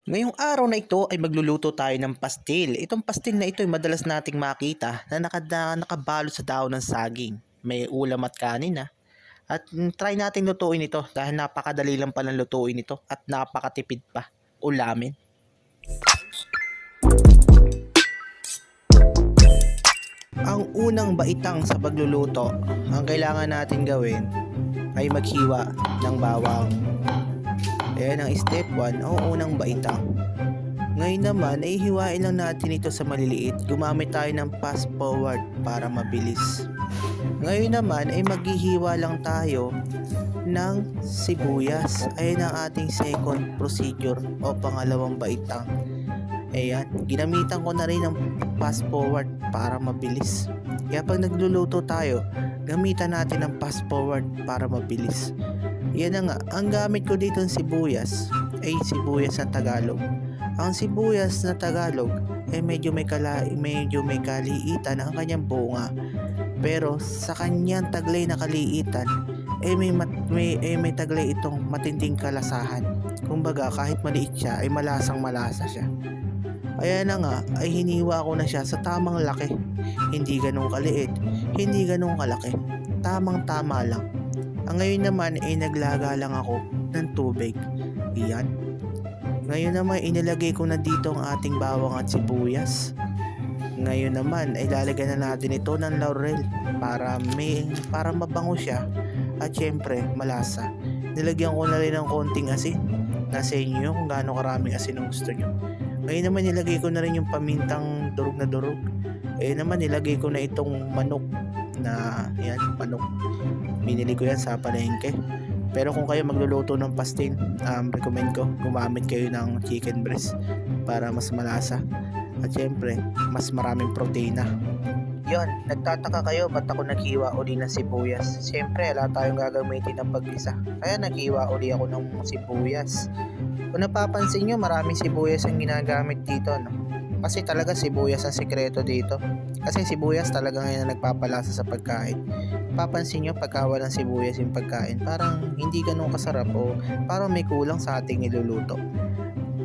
Ngayong araw na ito ay magluluto tayo ng pastil. Itong pastil na ito ay madalas nating makita na nakabalot sa daon ng saging. May ulam at kanin na. At try natin lutuin ito dahil napakadali lang palang lutuin ito at napakatipid pa ulamin. Ang unang baitang sa pagluluto, ang kailangan natin gawin ay maghiwa ng bawang. Ayan ang step 1 o unang baitang. Ngayon naman ay hiwain lang natin ito sa maliliit. Gumamit tayo ng fast forward para mabilis. Ngayon naman ay maghihiwa lang tayo ng sibuyas. Ayan ang ating second procedure o pangalawang baitang. Ayan, ginamitan ko na rin ng fast forward para mabilis. Kaya pag nagluluto tayo, gamitan natin ng fast forward para mabilis. Yan na nga, ang gamit ko dito ng sibuyas ay sibuyas na Tagalog. Ang sibuyas na Tagalog ay medyo may kaliitan ang kanyang bunga. Pero sa kanyang taglay na kaliitan ay may taglay itong matinding kalasahan. Kumbaga kahit maliit siya ay malasang malasa siya. Kaya na nga ay hiniwa ko na siya sa tamang laki. Hindi ganun kaliit, hindi ganun kalaki. Tamang tama lang. Ang ngayon naman ay naglaga lang ako ng tubig. Iyan. Ngayon naman inilagay ko na dito ang ating bawang at sibuyas. Ngayon naman ay lalagyan na natin ito ng laurel para mabango siya at syempre malasa. Nilagyan ko na rin ng konting asin. Nasa inyo kung gaano karaming asin ang gusto nyo. Ngayon naman nilagay ko na rin yung pamintang durog na durog. Ngayon naman nilagay ko na itong manok na yan, manok. Binili ko yan sa palengke. Pero kung kayo magluluto ng pastil, recommend ko gumamit kayo ng chicken breast para mas malasa. At syempre, mas maraming proteina. Yon, nagtataka kayo ba't ako naghiwa uli ng sibuyas? Syempre, wala tayong gagamitin ng paggisa. Kaya naghiwa uli ako ng sibuyas. Kung napapansin nyo, maraming sibuyas ang ginagamit dito, no? Kasi talaga sibuyas ang sikreto dito. Kasi sibuyas talaga ngayon ang nagpapalasa sa pagkain. Papansin nyo, pagka walang sibuyas yung pagkain, parang hindi ganun kasarap o parang may kulang sa ating niluluto.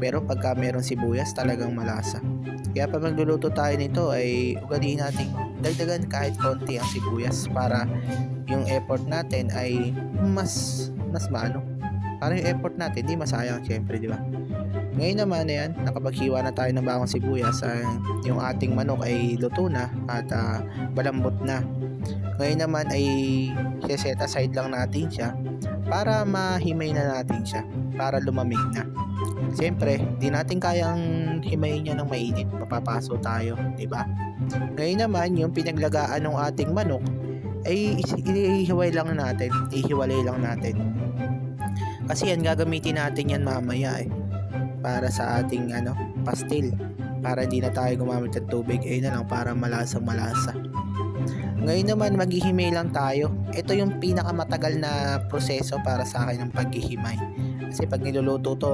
Pero pagka meron sibuyas, talagang malasa. Kaya pag magluluto tayo nito ay ugaliin natin dagdagan kahit konti ang sibuyas para yung effort natin ay mas maano. Para yung effort natin hindi masayang syempre, di ba? Ngayon naman ayan, nakapaghiwa na tayo ng bawang sibuyas. Yung ating manok ay luto na at malambot na. Ngayon naman ay set aside lang natin siya para mahimay na natin siya, para lumamig na. Siyempre, di natin kayang himayin niya ng mainit, mapapaso tayo, di ba? Ngayon naman, yung pinaglagaan ng ating manok ay ihiwalay lang natin. Kasi yan gagamitin natin yan mamaya para sa ating pastil. Para hindi na tayo gumamit ng tubig, na lang para malasang malasa. Ngayon naman maghihimay lang tayo. Ito yung pinakamatagal na proseso para sa akin ng paghihimay. Kasi pag niluluto to,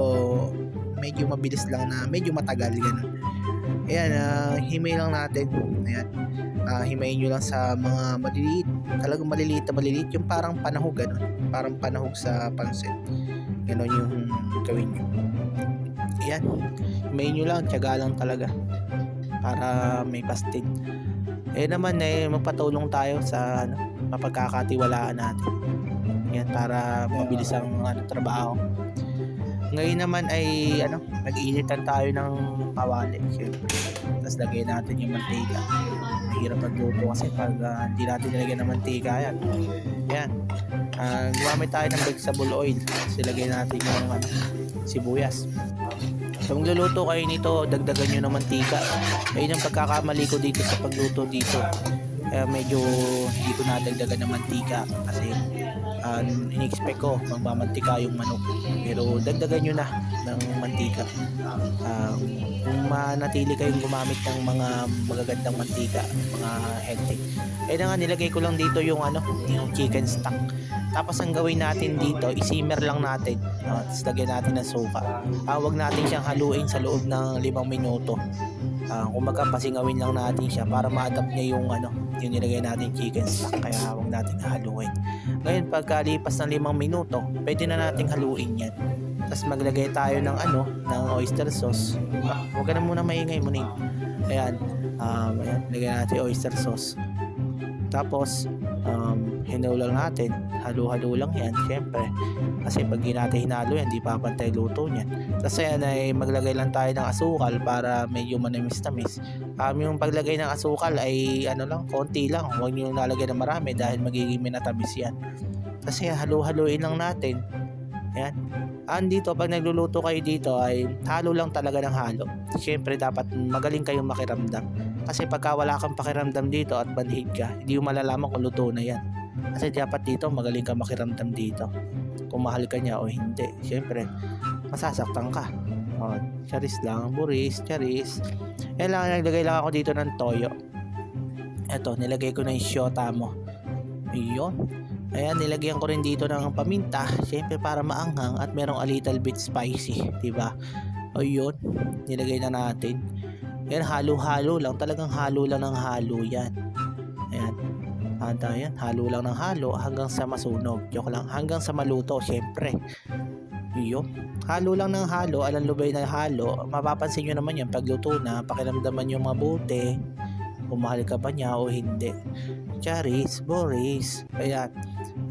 medyo mabilis lang na, medyo matagal ganun. Ayan, himay lang natin. Ayan. Himayin nyo lang sa mga maliliit. Talagang maliliit, yung parang panahog ganun. Parang panahog sa pansit. Ganun yung gawin nyo. Ayan. Himayin nyo lang, tiyaga lang talaga. Para may pastil. Naman magpatulong tayo sa mapagkakatiwalaan natin. Yan para mabilis ang trabaho. Ngayon naman ay nag-iinitan tayo ng kawali, syempre. Tapos lagay natin yung mantika. Mahirap magluto kasi pag hindi natin nilagyan ng mantika yan. Gumamit tayo ng vegetable oil. Tapos ilagay natin yung sibuyas. Kung luluto kayo nito, dagdagan nyo ng mantika. Ayun ang pagkakamali ko dito sa pagluto dito. Medyo hindi ko nadagdagan ng mantika kasi in-expect ko magmamantika yung manok. Pero dagdagan nyo na ng mantika. Kung manatili kayong gumamit ng mga magagandang mantika, mga healthy. Na nga, nilagay ko lang dito yung chicken stock. Tapos ang gawin natin dito, isimmer lang natin. Tapos lagyan natin ng suka. Huwag natin siyang haluin sa loob ng 5 minuto. Kumbaga pasingawin lang natin siya para ma-adapt niya yung nilagay natin chicken stock. Kaya huwag natin haluin. Ngayon pagkalipas ng 5 minuto, pwede na nating haluin yan. Tapos Tapos maglagay tayo ng ng oyster sauce. Huwag ka na muna maingay mo. Ayan, ayan, lagyan natin oyster sauce. Tapos, hinalo lang natin. Halo-halo lang yan, syempre. Kasi pag di natin hinalo yan, di papantay luto niyan. Tapos ayan ay maglagay lang tayo ng asukal para medyo manamis-tamis. Yung paglagay ng asukal ay konti lang. Huwag nyo lalagyan ng marami dahil magiging minatamis yan. Kasi halo-haloin lang natin. Ayan. Dito, pag nagluluto kayo dito ay halo lang talaga ng halo. Siyempre dapat magaling kayong makiramdam. Kasi pagka wala kang pakiramdam dito at banhid ka, hindi mo malalaman kung luto na yan. Kasi dapat dito magaling kang makiramdam dito. Kung mahal ka niya o hindi. Siyempre, masasaktan ka. Charis lang, buris, charis. Naglagay lang ako dito ng toyo. Eto, nilagay ko na yung syota mo. Ayun. Ayan, nilagyan ko rin dito ng paminta, syempre para maanghang at merong a little bit spicy, diba? Ayun, nilagay na natin. Ayan, halo-halo lang, talagang halo lang ng halo yan. Ayan, ayan, halo lang ng halo hanggang sa masunog. Joke lang, hanggang sa maluto, syempre. Ayun, halo lang ng halo, alang lubay na halo. Mapapansin nyo naman yan, pagluto na, pakiramdaman nyo mabuti kung mahal ka ba niya o hindi. Charis, Boris. Ayan,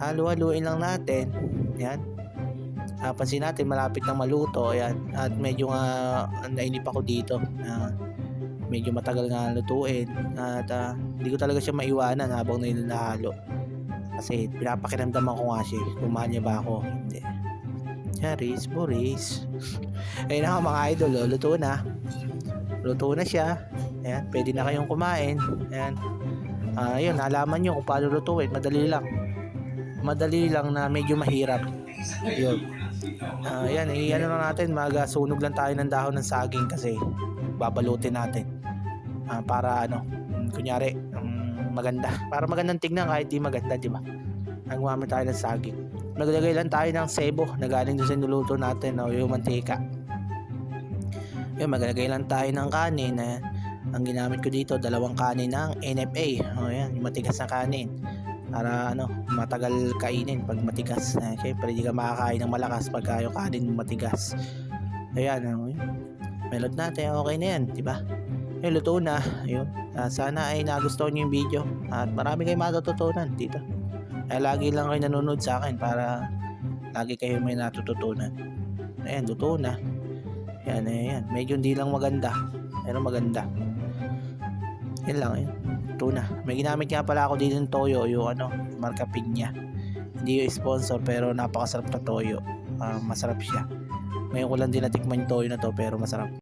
halo-haluin lang natin. Ayan, pansin natin malapit na maluto. Ayan, at medyo nainip ako dito. Medyo matagal nga lutuin. At hindi ko talaga siya maiwanan habang nahalo. Kasi pinapakiramdaman ko nga siya kung mahal niya ba ako. Hindi. Charis, Boris. Ayun na mga idol, luto na. Luto na siya. Ayan, pwede na kayong kumain. Ayan. Ayun, nalaman nyo kung paano lutuin. Madali lang. Madali lang na medyo mahirap. Ayun. Ayan, na natin. Magasunog lang tayo ng dahon ng saging kasi babalutin natin. Para kunyari, maganda. Para magandang tignan kahit di maganda, di ba? Gumamit tayo ng saging. Naglagay lang tayo ng sebo na galing doon sa nuluto natin, yung mantika. Ayun, maglagay lang tayo ng kanin. Ang ginamit ko dito, 2 kanin ng NFA. Ayan, yung matigas na kanin. Para matagal kainin pag matigas. Siyempre, hindi ka makakain ng malakas pag yung kanin matigas. Ayan, melot natin. Okay na yan, diba? Luto na. Ayun. Sana ay nagustuhan nyo yung video. At marami kayong matututunan dito. Lagi lang kayo nanonood sa akin para lagi kayo may natututunan. Ayan, luto na. Ayan. Medyo hindi lang maganda. Pero maganda. Yan lang yun. Ito na. May ginamit nga pala ako dito ng toyo. Yung marka Pinya. Hindi yung sponsor pero napakasarap na toyo. Masarap siya. Ngayon ko lang din natikman yung toyo na to pero masarap.